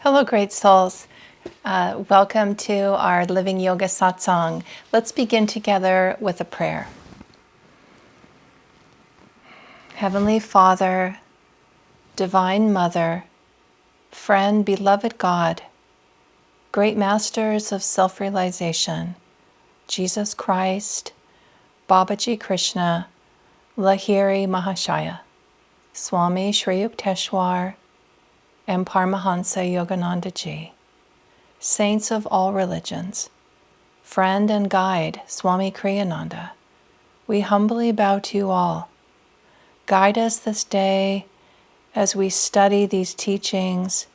Hello, great souls. Welcome to our Living Yoga Satsang. Let's begin together with a prayer. Heavenly Father, Divine Mother, Friend, Beloved God, Great Masters of Self-Realization, Jesus Christ, Babaji Krishna, Lahiri Mahashaya, Swami Shri Yukteswar, and Paramahansa Yogananda Ji, saints of all religions, friend and guide Swami Kriyananda, we humbly bow to you all. Guide us this day as we study these teachings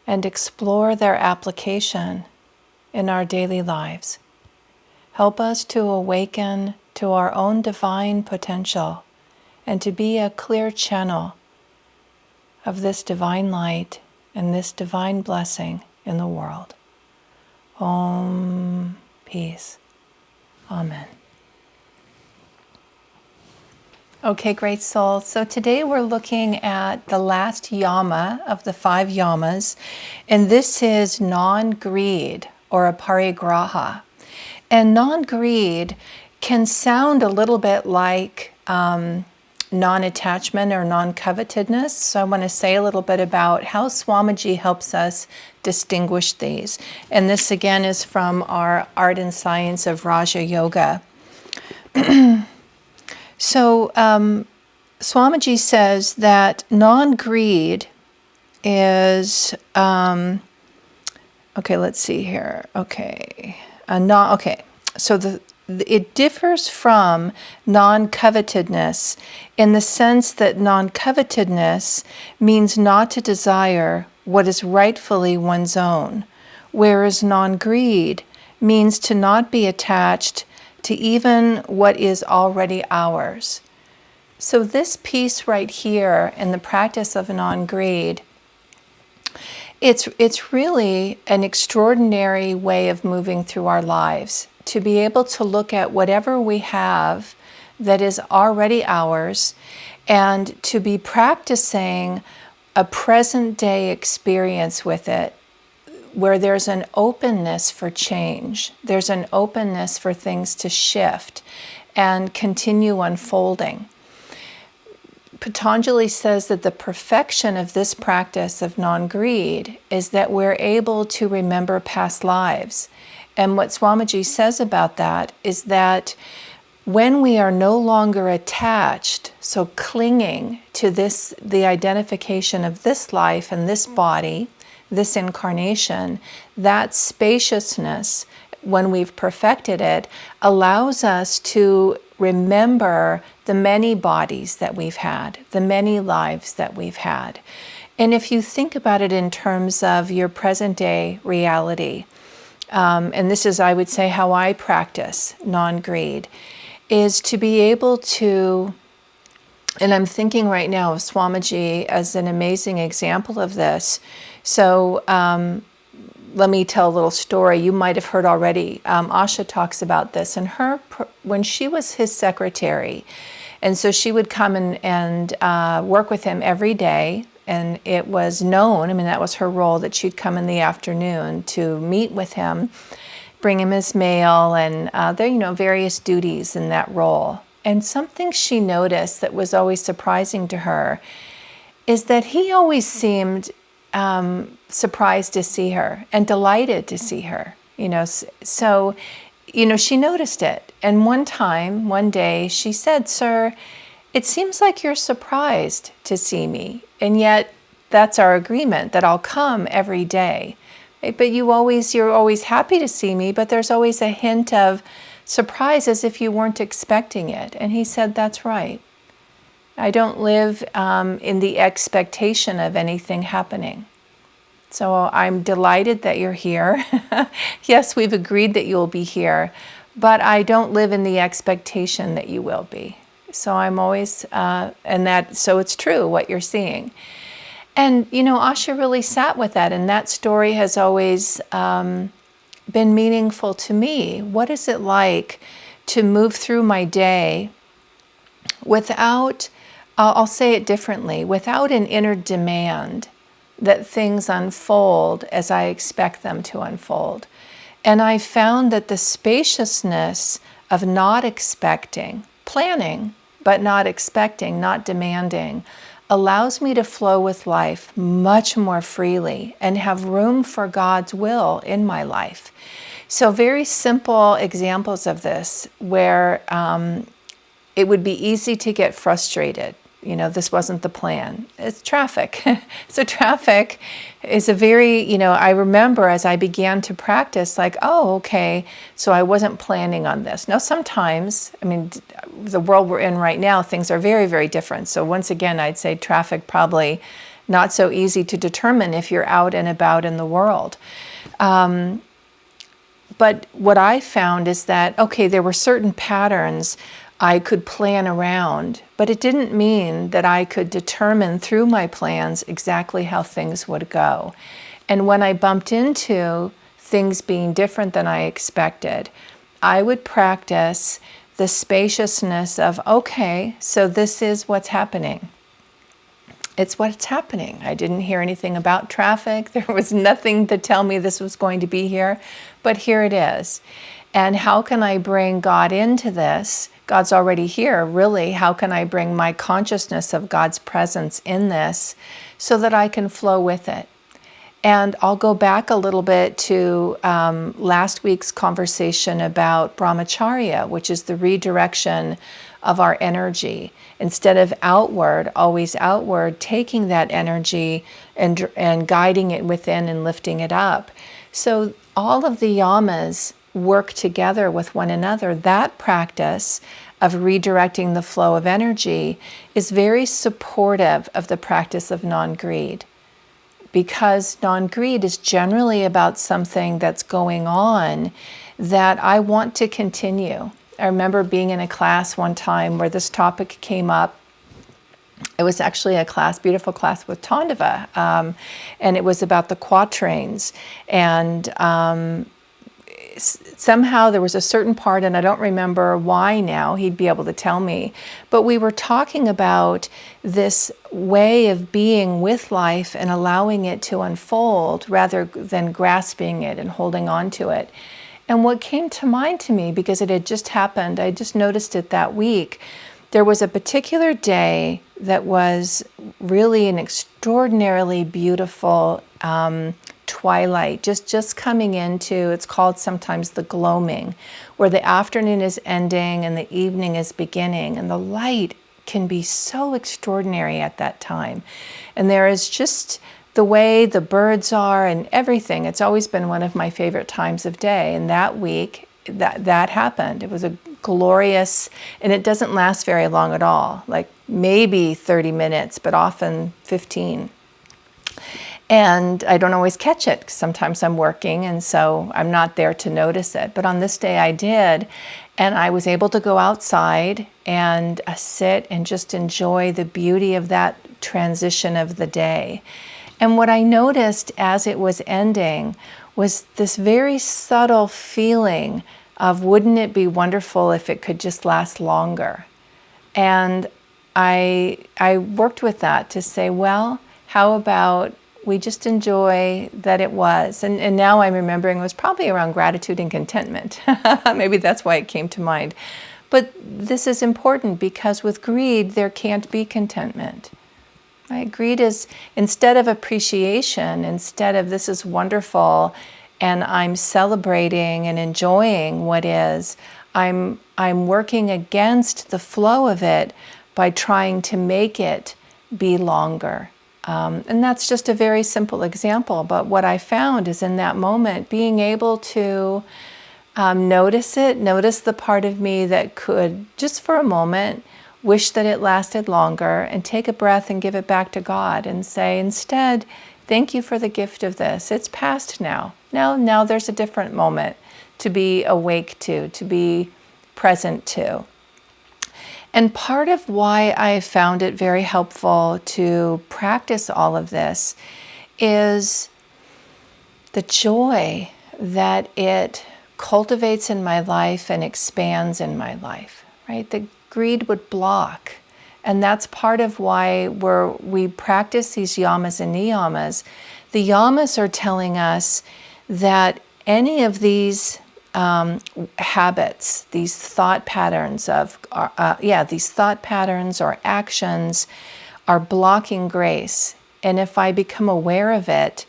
and explore their application in our daily lives. Help us to awaken to our own divine potential and to be a clear channel of this divine light and this divine blessing in the world. Om, peace. Amen. Okay, great souls. So today we're looking at the last yama of the 5 yamas, and this is non-greed or Aparigraha. And non-greed can sound a little bit like non-attachment or non-covetedness. So I want to say a little bit about how Swamiji helps us distinguish these. And this again is from our Art and Science of Raja Yoga. So Swamiji says that non-greed is, okay, let's see here. Okay, so it differs from non-covetedness in the sense that non-covetedness means not to desire what is rightfully one's own, whereas non-greed means to not be attached to even what is already ours. So this piece right here in the practice of non-greed, it's really an extraordinary way of moving through our lives, to be able to look at whatever we have that is already ours and to be practicing a present day experience with it where there's an openness for change. There's an openness for things to shift and continue unfolding. Patanjali says that the perfection of this practice of non-greed is that we're able to remember past lives. And what Swamiji says about that is that when we are no longer attached, so clinging to this, the identification of this life and this body, this incarnation, that spaciousness, when we've perfected it, allows us to remember the many bodies that we've had, the many lives that we've had. And if you think about it in terms of your present day reality, and this is, I would say, how I practice non-greed, is to be able to, and I'm thinking right now of Swamiji as an amazing example of this. So let me tell a little story. You might have heard already. Asha talks about this. And when she was his secretary, and so she would come and work with him every day. And it was known, I mean, that was her role, that she'd come in the afternoon to meet with him, bring him his mail, and there, various duties in that role. And something she noticed that was always surprising to her is that he always seemed surprised to see her and delighted to see her, So, she noticed it. And one day she said, "Sir, it seems like you're surprised to see me. And yet that's our agreement, that I'll come every day. Right? But you're always happy to see me, but there's always a hint of surprise as if you weren't expecting it." And he said, "That's right. I don't live in the expectation of anything happening. So I'm delighted that you're here. Yes, we've agreed that you'll be here, but I don't live in the expectation that you will be. So I'm always, so it's true what you're seeing." And, Asha really sat with that, and that story has always been meaningful to me. What is it like to move through my day without, I'll say it differently, without an inner demand that things unfold as I expect them to unfold. And I found that the spaciousness of not expecting, planning, but not expecting, not demanding, allows me to flow with life much more freely and have room for God's will in my life. So very simple examples of this where it would be easy to get frustrated. You know, this wasn't the plan. It's traffic. So traffic is a very, I remember as I began to practice, like, oh, okay, so I wasn't planning on this. Now, sometimes, the world we're in right now, things are very, very different. So once again, I'd say traffic probably not so easy to determine if you're out and about in the world. But what I found is that, okay, there were certain patterns I could plan around, but it didn't mean that I could determine through my plans exactly how things would go. And when I bumped into things being different than I expected, I would practice the spaciousness of, okay, so this is what's happening. It's what's happening. I didn't hear anything about traffic. There was nothing to tell me this was going to be here, but here it is. And how can I bring God into this? God's already here, really. How can I bring my consciousness of God's presence in this so that I can flow with it? And I'll go back a little bit to last week's conversation about brahmacharya, which is the redirection of our energy. Instead of outward, always outward, taking that energy and guiding it within and lifting it up. So all of the yamas work together with one another. That practice of redirecting the flow of energy is very supportive of the practice of non-greed, because non-greed is generally about something that's going on that I want to continue. I remember being in a class one time where this topic came up. It was actually a class, beautiful class with Tandava, and it was about the quatrains. And somehow there was a certain part, and I don't remember why now, he'd be able to tell me, but we were talking about this way of being with life and allowing it to unfold rather than grasping it and holding on to it. And what came to mind to me, because it had just happened, I just noticed it that week, there was a particular day that was really an extraordinarily beautiful twilight, just coming into, it's called sometimes the gloaming, where the afternoon is ending and the evening is beginning, and the light can be so extraordinary at that time. And there is just the way the birds are and everything. It's always been one of my favorite times of day. And that week, that happened. It was a glorious, and it doesn't last very long at all, like maybe 30 minutes, but often 15. And I don't always catch it, 'cause sometimes I'm working, and so I'm not there to notice it. But on this day I did, and I was able to go outside and sit and just enjoy the beauty of that transition of the day. And what I noticed as it was ending was this very subtle feeling of, wouldn't it be wonderful if it could just last longer? And I worked with that to say, well, how about we just enjoy that it was? And now I'm remembering it was probably around gratitude and contentment. Maybe that's why it came to mind. But this is important, because with greed, there can't be contentment. Right? Greed is, instead of appreciation, instead of this is wonderful and I'm celebrating and enjoying what is, I'm working against the flow of it by trying to make it be longer. And that's just a very simple example. But what I found is, in that moment, being able to notice it, notice the part of me that could, just for a moment, wish that it lasted longer, and take a breath and give it back to God and say, instead, thank you for the gift of this. It's past now. Now there's a different moment to be awake to be present to. And part of why I found it very helpful to practice all of this is the joy that it cultivates in my life and expands in my life, right? The greed would block. And that's part of why we practice these yamas and niyamas. The yamas are telling us that any of these habits, these thought patterns these thought patterns or actions are blocking grace. And if I become aware of it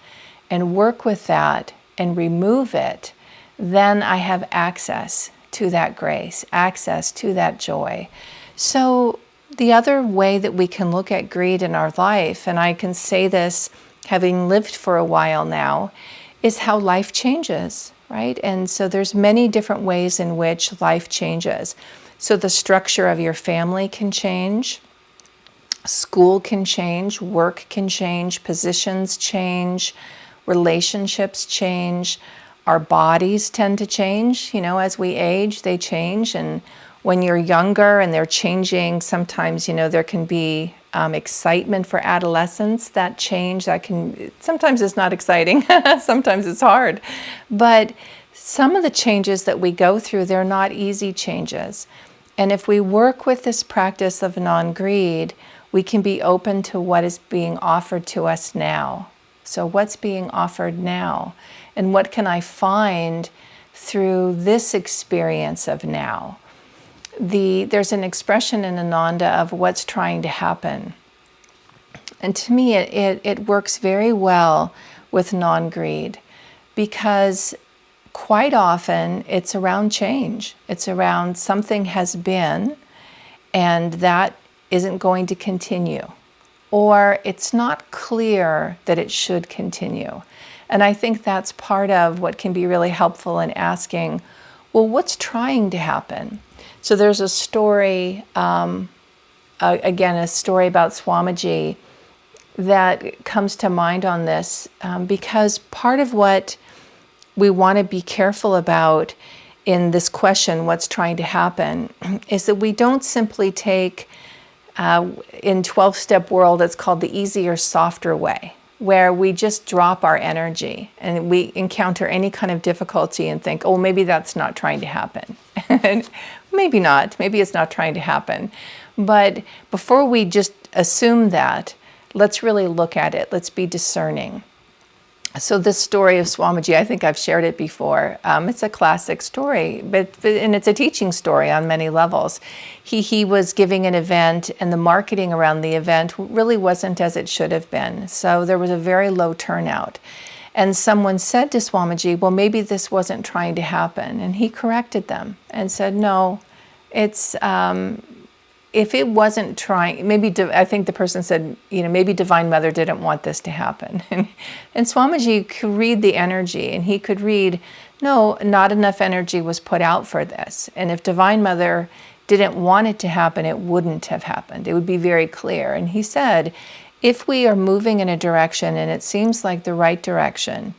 and work with that and remove it, then I have access to that grace, access to that joy. So the other way that we can look at greed in our life, and I can say this having lived for a while now, is how life changes, right? And so there's many different ways in which life changes. So the structure of your family can change, school can change, work can change, positions change, relationships change, our bodies tend to change. As we age, they change. And when you're younger and they're changing, sometimes, there can be excitement for adolescence, that change, sometimes it's not exciting, sometimes it's hard. But some of the changes that we go through, they're not easy changes. And if we work with this practice of non-greed, we can be open to what is being offered to us now. So what's being offered now? And what can I find through this experience of now? There's an expression in Ananda of what's trying to happen. And to me, it works very well with non-greed, because quite often it's around change. It's around something has been, and that isn't going to continue. Or it's not clear that it should continue. And I think that's part of what can be really helpful in asking, well, what's trying to happen? So there's a story, again, a story about Swamiji that comes to mind on this, because part of what we want to be careful about in this question, what's trying to happen, is that we don't simply take, in 12-step world, it's called the easier, softer way, where we just drop our energy and we encounter any kind of difficulty and think, oh, maybe that's not trying to happen. And maybe not, maybe it's not trying to happen. But before we just assume that, let's really look at it. Let's be discerning. So this story of Swamiji, I think I've shared it before. It's a classic story, and it's a teaching story on many levels. He was giving an event, and the marketing around the event really wasn't as it should have been. So there was a very low turnout. And someone said to Swamiji, well, maybe this wasn't trying to happen. And he corrected them and said, no, it's... if it wasn't trying, maybe, I think the person said, maybe Divine Mother didn't want this to happen. And Swamiji could read the energy, and he could read, no, not enough energy was put out for this. And if Divine Mother didn't want it to happen, it wouldn't have happened. It would be very clear. And he said, if we are moving in a direction and it seems like the right direction,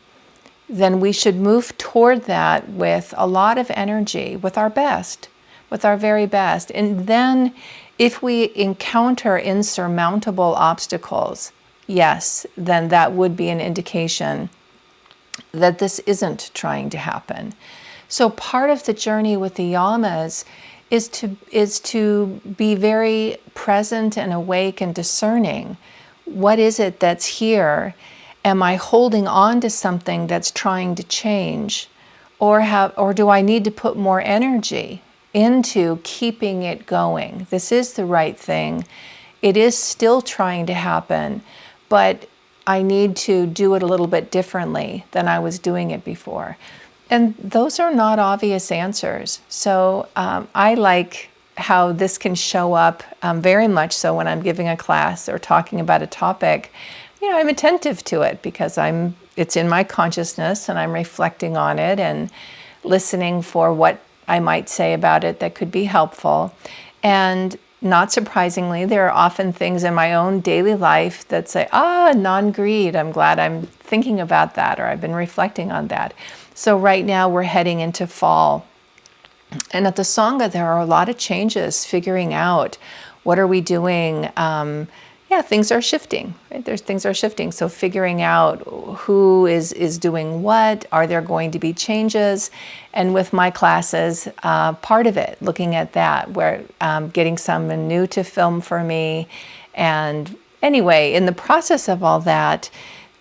then we should move toward that with a lot of energy, with our best, with our very best. And then if we encounter insurmountable obstacles, yes, then that would be an indication that this isn't trying to happen. So part of the journey with the yamas is to be very present and awake and discerning. What is it that's here? Am I holding on to something that's trying to change? Or do I need to put more energy into keeping it going? This is the right thing. It is still trying to happen, but I need to do it a little bit differently than I was doing it before. And those are not obvious answers. So I like how this can show up very much so when I'm giving a class or talking about a topic. I'm attentive to it because it's in my consciousness and I'm reflecting on it and listening for what I might say about it that could be helpful. And not surprisingly, there are often things in my own daily life that say, non-greed, I'm glad I'm thinking about that, or I've been reflecting on that. So right now we're heading into fall. And at the Sangha, there are a lot of changes, figuring out what are we doing, yeah, things are shifting, right? Things are shifting. So figuring out who is doing what, are there going to be changes? And with my classes, part of it, looking at that, where getting someone new to film for me. And anyway, in the process of all that,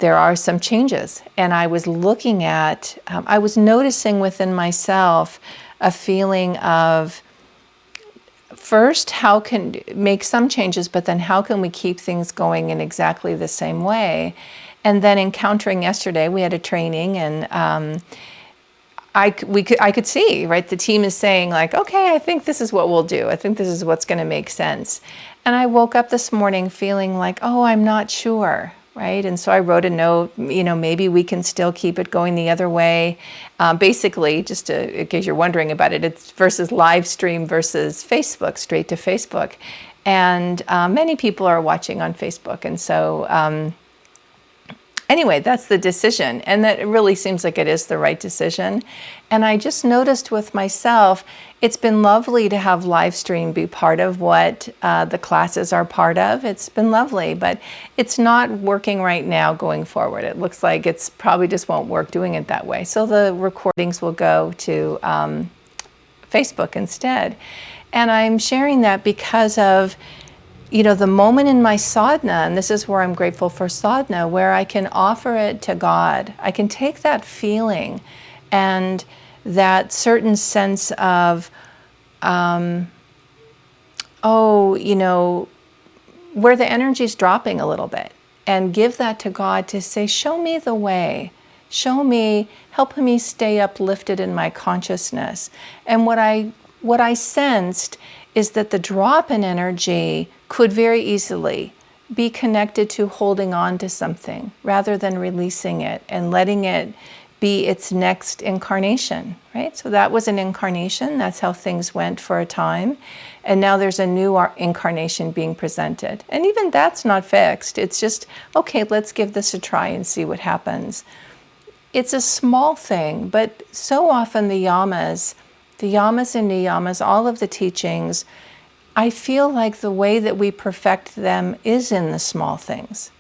there are some changes. And I was looking at, I was noticing within myself a feeling of, first, how can make some changes, but then how can we keep things going in exactly the same way? And then encountering yesterday, we had a training, and I could see, right? The team is saying like, okay, I think this is what we'll do. I think this is what's going to make sense. And I woke up this morning feeling like, oh, I'm not sure, right? And so I wrote a note, maybe we can still keep it going the other way. Basically, just in case you're wondering about it, it's versus live stream versus Facebook, straight to Facebook. And many people are watching on Facebook. And so anyway, that's the decision. And that really seems like it is the right decision. And I just noticed with myself, it's been lovely to have Livestream be part of what the classes are part of. It's been lovely, but it's not working right now going forward. It looks like it's probably just won't work doing it that way. So the recordings will go to Facebook instead. And I'm sharing that because of the moment in my sadhana, and this is where I'm grateful for sadhana, where I can offer it to God. I can take that feeling and that certain sense of, where the energy's dropping a little bit, and give that to God to say, show me the way. Show me, help me stay uplifted in my consciousness. And what I sensed is that the drop in energy could very easily be connected to holding on to something rather than releasing it and letting it be its next incarnation, right? So that was an incarnation. That's how things went for a time. And now there's a new incarnation being presented. And even that's not fixed. It's just, okay, let's give this a try and see what happens. It's a small thing, but so often the Yamas and Niyamas, all of the teachings, I feel like the way that we perfect them is in the small things.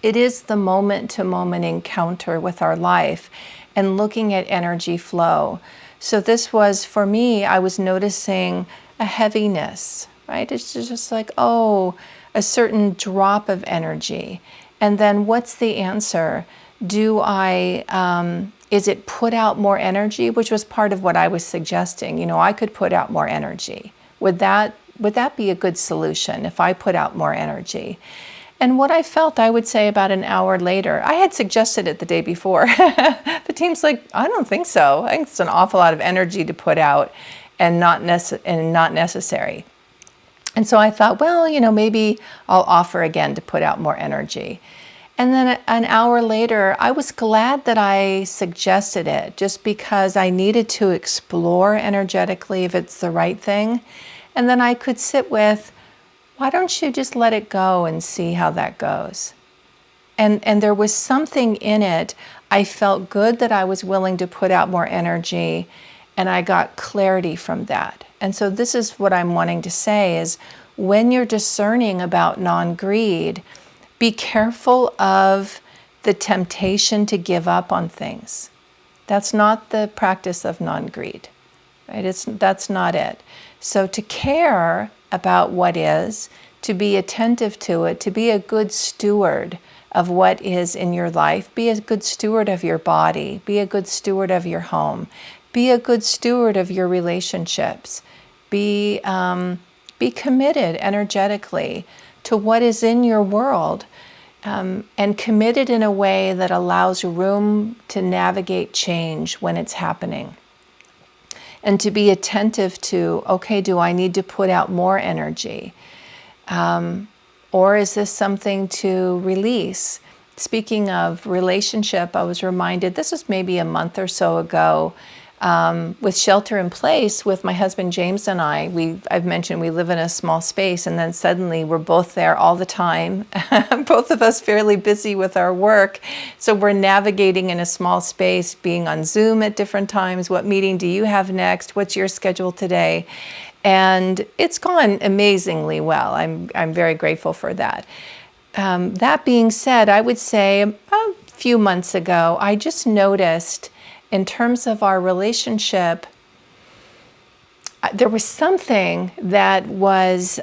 It is the moment-to-moment encounter with our life and looking at energy flow. So this was, for me, I was noticing a heaviness, right? It's just like, a certain drop of energy. And then what's the answer? Is it put out more energy? Which was part of what I was suggesting. I could put out more energy. Would that be a good solution if I put out more energy? And what I felt, I would say about an hour later, I had suggested it the day before. The team's like, I don't think so. I think it's an awful lot of energy to put out and not necessary. And so I thought, well, maybe I'll offer again to put out more energy. And then an hour later, I was glad that I suggested it, just because I needed to explore energetically if it's the right thing. And then I could sit with, why don't you just let it go and see how that goes? And there was something in it. I felt good that I was willing to put out more energy, and I got clarity from that. And so this is what I'm wanting to say is, when you're discerning about non-greed, be careful of the temptation to give up on things. That's not the practice of non-greed, right? That's not it. So to care about what is, to be attentive to it, to be a good steward of what is in your life, be a good steward of your body, be a good steward of your home, be a good steward of your relationships, be committed energetically to what is in your world, and committed in a way that allows room to navigate change when it's happening. And to be attentive to, okay, do I need to put out more energy? Or is this something to release? Speaking of relationship, I was reminded, this was maybe a month or so ago, with shelter in place with my husband James and I've mentioned we live in a small space, and then suddenly we're both there all the time, both of us fairly busy with our work. So we're navigating in a small space, being on Zoom at different times. What meeting do you have next? What's your schedule today? And it's gone amazingly well. I'm very grateful for that. That being said, I would say a few months ago, I just noticed in terms of our relationship, there was something that was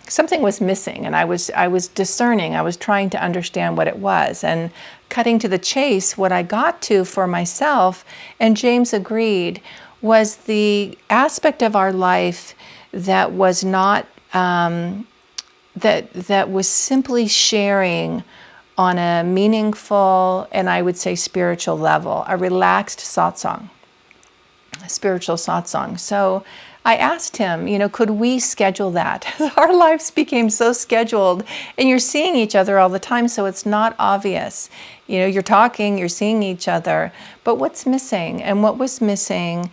something was missing, and I was discerning. I was trying to understand what it was, and cutting to the chase, what I got to for myself, and James agreed, was the aspect of our life that was not that was simply sharing on a meaningful and I would say spiritual level, a relaxed satsang, a spiritual satsang. So I asked him, could we schedule that? Our lives became so scheduled, and you're seeing each other all the time, so it's not obvious. You're talking, you're seeing each other, but what's missing? And what was missing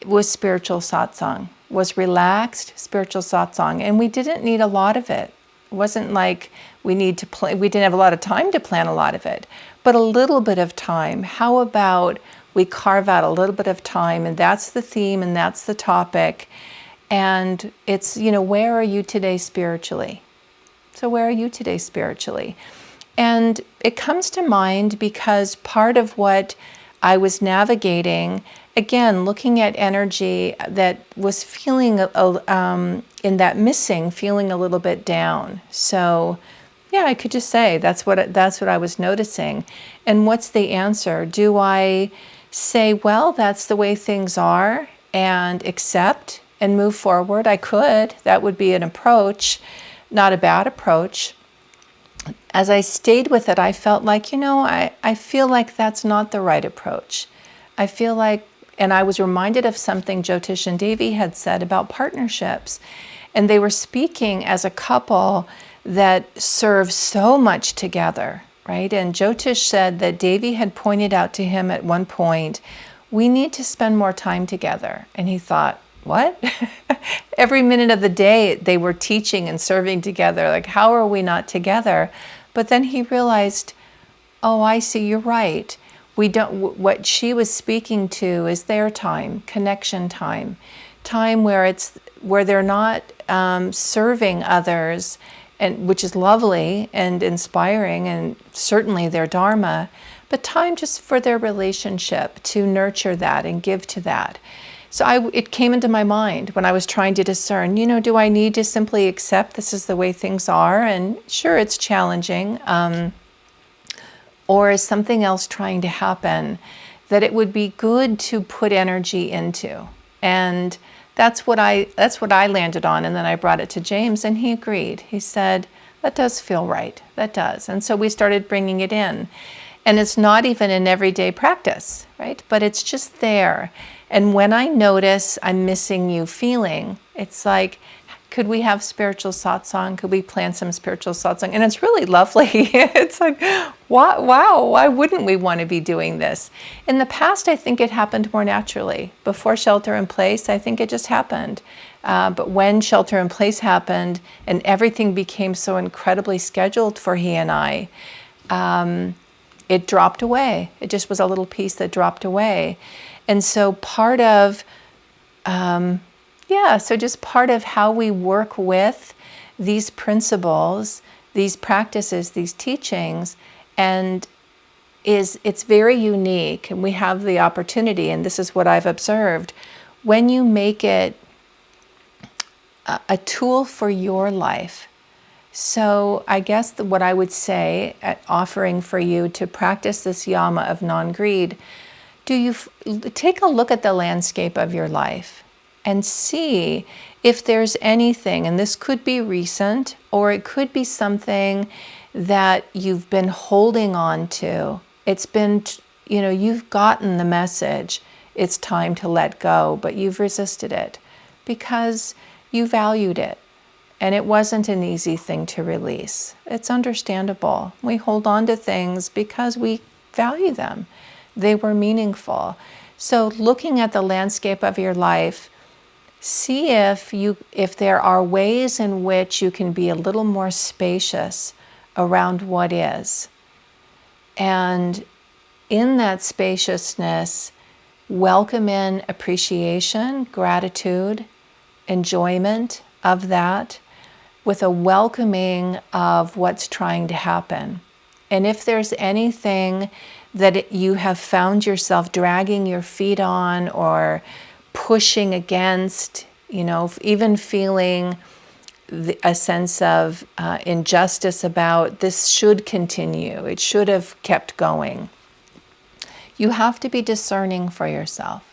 was spiritual satsang, was relaxed spiritual satsang, and we didn't need a lot of it. It wasn't like we didn't have a lot of time to plan a lot of it, but a little bit of time. How about we carve out a little bit of time, and that's the theme and that's the topic. And it's, where are you today spiritually? So where are you today spiritually? And it comes to mind because part of what I was navigating, again, looking at energy that was feeling in that missing, feeling a little bit down. So yeah, I could just say that's what I was noticing. And what's the answer? Do I say, well, that's the way things are, and accept and move forward? I could. That would be an approach, not a bad approach. As I stayed with it, I felt like, I feel like that's not the right approach. I feel like, and I was reminded of something Jyotish and Devi had said about partnerships. And they were speaking as a couple that serve so much together, right? And Jyotish said that Devi had pointed out to him at one point, we need to spend more time together. And he thought, what? Every minute of the day they were teaching and serving together. Like, how are we not together? But then he realized, oh, I see, you're right. What she was speaking to is their time, connection time where they're not serving others, and which is lovely and inspiring, and certainly their dharma, but time just for their relationship, to nurture that and give to that. So it came into my mind when I was trying to discern, do I need to simply accept this is the way things are? And sure, it's challenging. Or is something else trying to happen that it would be good to put energy into? And that's what I landed on. And then I brought it to James, and he agreed. He said, that does feel right. That does. And so we started bringing it in. And it's not even an everyday practice, right? But it's just there. And when I notice I'm missing you feeling, it's like, could we have spiritual satsang? Could we plan some spiritual satsang? And it's really lovely. It's like, wow, why wouldn't we want to be doing this? In the past, I think it happened more naturally. Before shelter in place, I think it just happened. But when shelter in place happened and everything became so incredibly scheduled for he and I, it dropped away. It just was a little piece that dropped away. And so part of just part of how we work with these principles, these practices, these teachings, and it's very unique. And we have the opportunity, and this is what I've observed, when you make it a tool for your life. So I guess what I would say, offering for you to practice this yama of non-greed, do you take a look at the landscape of your life and see if there's anything, and this could be recent, or it could be something that you've been holding on to. It's been, you've gotten the message, it's time to let go, but you've resisted it because you valued it. And it wasn't an easy thing to release. It's understandable. We hold on to things because we value them. They were meaningful. So looking at the landscape of your life, see if there are ways in which you can be a little more spacious around what is. And in that spaciousness, welcome in appreciation, gratitude enjoyment of that, with a welcoming of what's trying to happen. And if there's anything that you have found yourself dragging your feet on or pushing against, even feeling a sense of injustice about, this should continue, it should have kept going. You have to be discerning for yourself.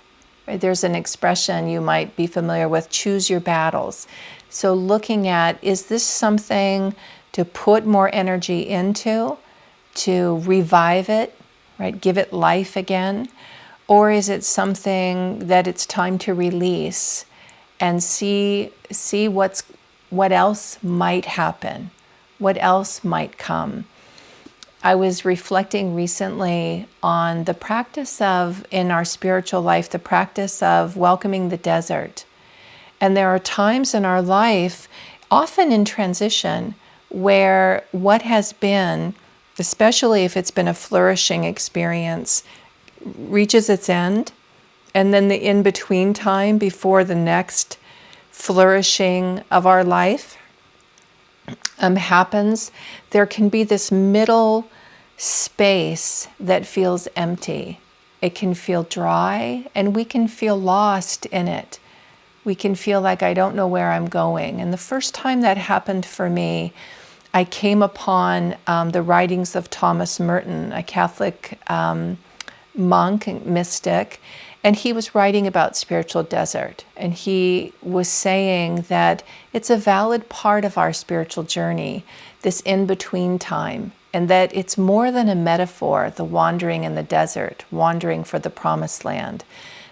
Right? There's an expression you might be familiar with, choose your battles. So looking at, is this something to put more energy into, to revive it, right? Give it life again? Or is it something that it's time to release and see what else might happen, what else might come? I was reflecting recently on the practice of, in our spiritual life, the practice of welcoming the desert. And there are times in our life, often in transition, where what has been, especially if it's been a flourishing experience, reaches its end. And then the in-between time before the next flourishing of our life happens, there can be this middle space that feels empty. It can feel dry, and we can feel lost in it. We can feel like, I don't know where I'm going. And the first time that happened for me, I came upon the writings of Thomas Merton, a Catholic monk and mystic, and he was writing about spiritual desert. And he was saying that it's a valid part of our spiritual journey, this in-between time, and that it's more than a metaphor, the wandering in the desert, wandering for the promised land.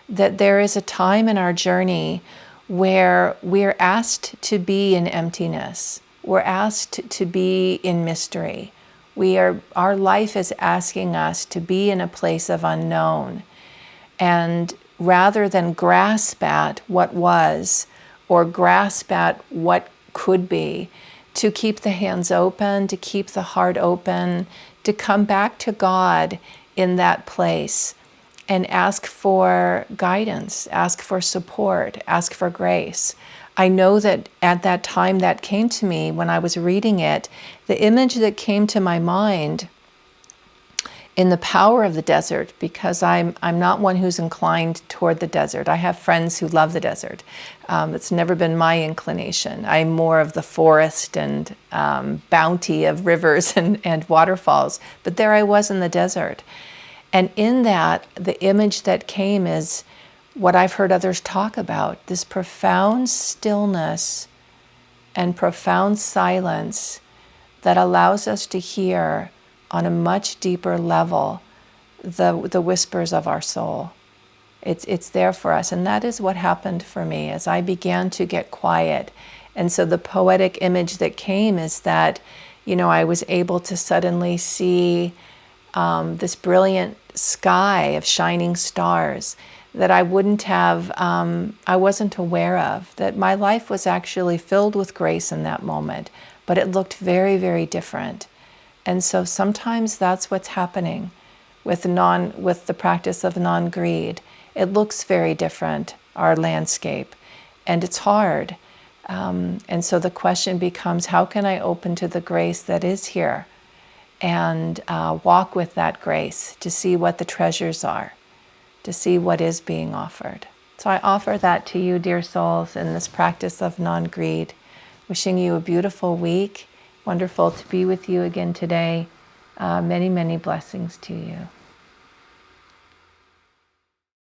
That there is a time in our journey where we're asked to be in emptiness. We're asked to be in mystery. Our life is asking us to be in a place of unknown. And rather than grasp at what was or grasp at what could be, to keep the hands open, to keep the heart open, to come back to God in that place and ask for guidance, ask for support, ask for grace. I know that at that time that came to me when I was reading it, the image that came to my mind in the power of the desert, because I'm not one who's inclined toward the desert. I have friends who love the desert. It's never been my inclination. I'm more of the forest and bounty of rivers and waterfalls. But there I was in the desert. And in that, the image that came is what I've heard others talk about, this profound stillness and profound silence that allows us to hear on a much deeper level the whispers of our soul. It's there for us. And that is what happened for me as I began to get quiet. And so the poetic image that came is that, I was able to suddenly see this brilliant sky of shining stars that I wasn't aware of, that my life was actually filled with grace in that moment, but it looked very, very different. And so sometimes that's what's happening with the practice of non-greed. It looks very different, our landscape, and it's hard. And so the question becomes, how can I open to the grace that is here and walk with that grace to see what the treasures are, to see what is being offered. So I offer that to you, dear souls, in this practice of non-greed. Wishing you a beautiful week. Wonderful to be with you again today. Many, many blessings to you.